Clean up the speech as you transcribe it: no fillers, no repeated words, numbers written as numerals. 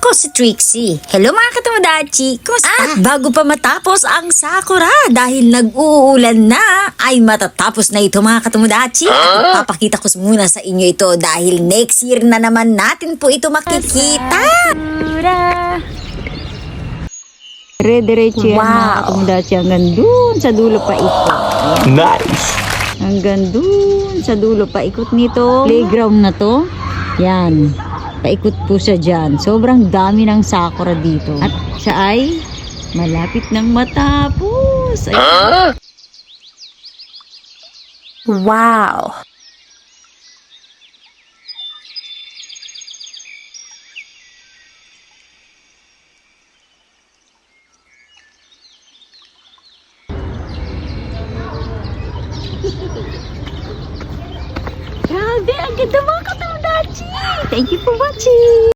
Ako si Trixie. Hello mga katomodachi, kumusta? At bago pa matapos ang Sakura dahil nag-uulan na, ay matatapos na ito mga katomodachi. At papakita ko muna sa inyo ito dahil next year na naman natin po ito makikita. Dire-diretso yan mga katomodachi hanggang dun sa dulo pa ikot. Nice! Hanggang dun sa dulo pa ikot nito. Playground na to. Yan. Paikot po siya dyan. Sobrang dami ng sakura dito. At siya ay malapit nang matapos. Ay, Wow! grabe, ang ganda mga katomodachi. Thank you for watching.